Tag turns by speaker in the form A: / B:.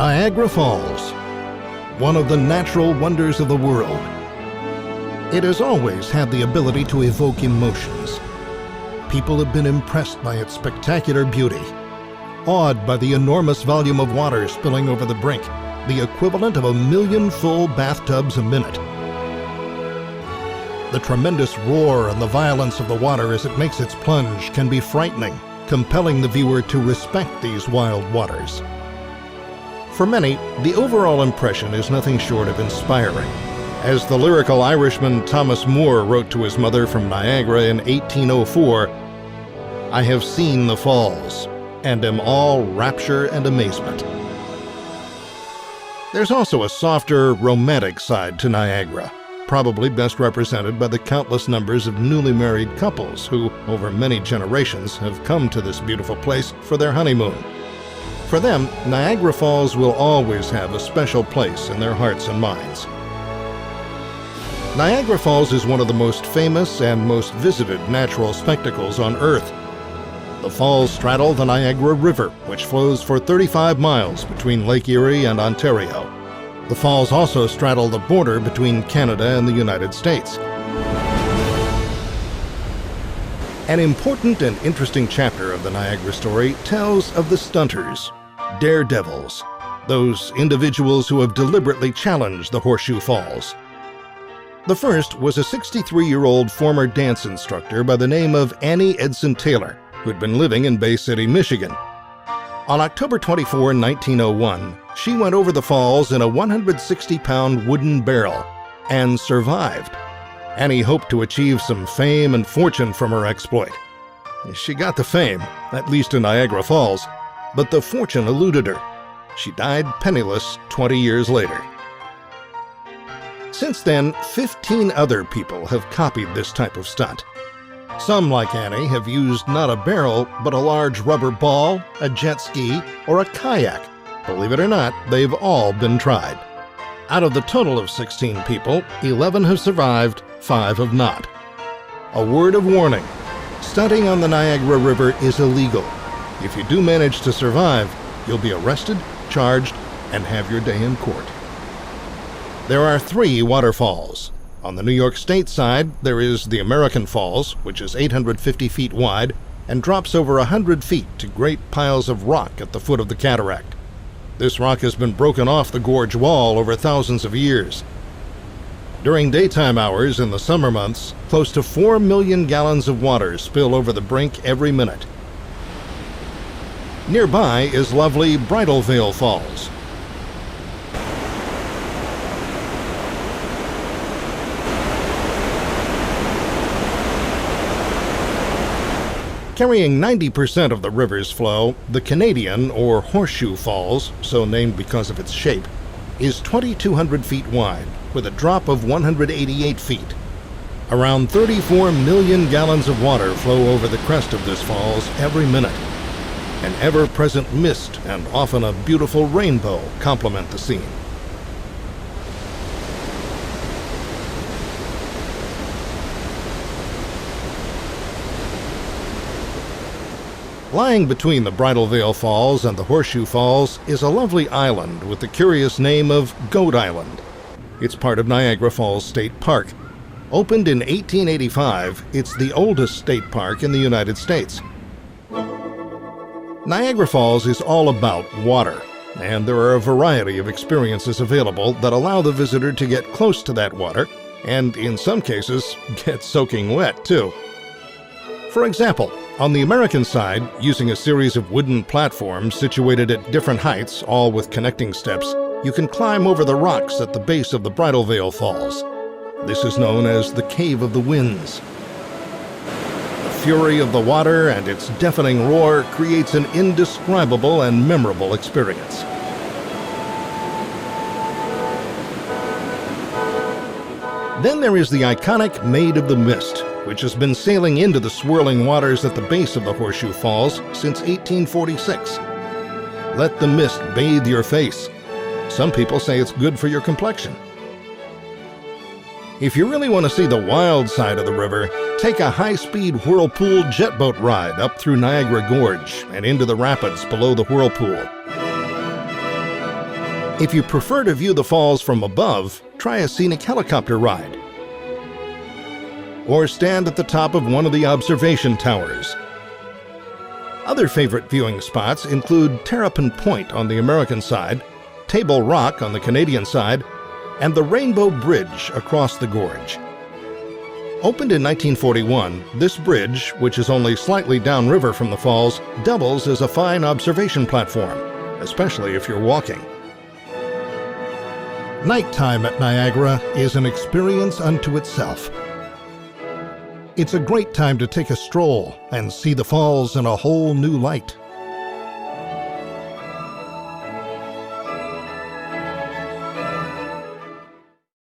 A: Niagara Falls, one of the natural wonders of the world. It has always had the ability to evoke emotions. People have been impressed by its spectacular beauty, awed by the enormous volume of water spilling over the brink, the equivalent of 1 million full bathtubs a minute. The tremendous roar and the violence of the water as it makes its plunge can be frightening, compelling the viewer to respect these wild waters. For many, the overall impression is nothing short of inspiring. As the lyrical Irishman Thomas Moore wrote to his mother from Niagara in 1804, "I have seen the falls, and am all rapture and amazement." There's also a softer, romantic side to Niagara, probably best represented by the countless numbers of newly married couples who, over many generations, have come to this beautiful place for their honeymoon. For them, Niagara Falls will always have a special place in their hearts and minds. Niagara Falls is one of the most famous and most visited natural spectacles on Earth. The falls straddle the Niagara River, which flows for 35 miles between Lake Erie and Ontario. The falls also straddle the border between Canada and the United States. An important and interesting chapter of the Niagara story tells of the stunters, daredevils, those individuals who have deliberately challenged the Horseshoe Falls. The first was a 63-year-old former dance instructor by the name of Annie Edson Taylor, who had been living in Bay City, Michigan. On October 24, 1901, she went over the falls in a 160-pound wooden barrel and survived. Annie hoped to achieve some fame and fortune from her exploit. She got the fame, at least in Niagara Falls, but the fortune eluded her. She died penniless 20 years later. Since then, 15 other people have copied this type of stunt. Some, like Annie, have used not a barrel, but a large rubber ball, a jet ski, or a kayak. Believe it or not, they've all been tried. Out of the total of 16 people, 11 have survived, 5 have not. A word of warning: stunting on the Niagara River is illegal. If you do manage to survive, you'll be arrested, charged, and have your day in court. There are 3 waterfalls. On the New York State side, there is the American Falls, which is 850 feet wide and drops over 100 feet to great piles of rock at the foot of the cataract. This rock has been broken off the gorge wall over thousands of years. During daytime hours in the summer months, close to 4 million gallons of water spill over the brink every minute. Nearby is lovely Bridal Veil Falls. Carrying 90% of the river's flow, the Canadian, or Horseshoe Falls, so named because of its shape, is 2,200 feet wide, with a drop of 188 feet. Around 34 million gallons of water flow over the crest of this falls every minute. An ever-present mist and often a beautiful rainbow complement the scene. Lying between the Bridal Veil Falls and the Horseshoe Falls is a lovely island with the curious name of Goat Island. It's part of Niagara Falls State Park. Opened in 1885, it's the oldest state park in the United States. Niagara Falls is all about water, and there are a variety of experiences available that allow the visitor to get close to that water, and in some cases, get soaking wet too. For example, on the American side, using a series of wooden platforms situated at different heights, all with connecting steps, you can climb over the rocks at the base of the Bridal Veil Falls. This is known as the Cave of the Winds. The fury of the water and its deafening roar creates an indescribable and memorable experience. Then there is the iconic Maid of the Mist, which has been sailing into the swirling waters at the base of the Horseshoe Falls since 1846. Let the mist bathe your face. Some people say it's good for your complexion. If you really want to see the wild side of the river, take a high-speed whirlpool jet boat ride up through Niagara Gorge and into the rapids below the whirlpool. If you prefer to view the falls from above, try a scenic helicopter ride. Or stand at the top of one of the observation towers. Other favorite viewing spots include Terrapin Point on the American side, Table Rock on the Canadian side, and the Rainbow Bridge across the gorge. Opened in 1941, this bridge, which is only slightly downriver from the falls, doubles as a fine observation platform, especially if you're walking. Nighttime at Niagara is an experience unto itself. It's a great time to take a stroll and see the falls in a whole new light.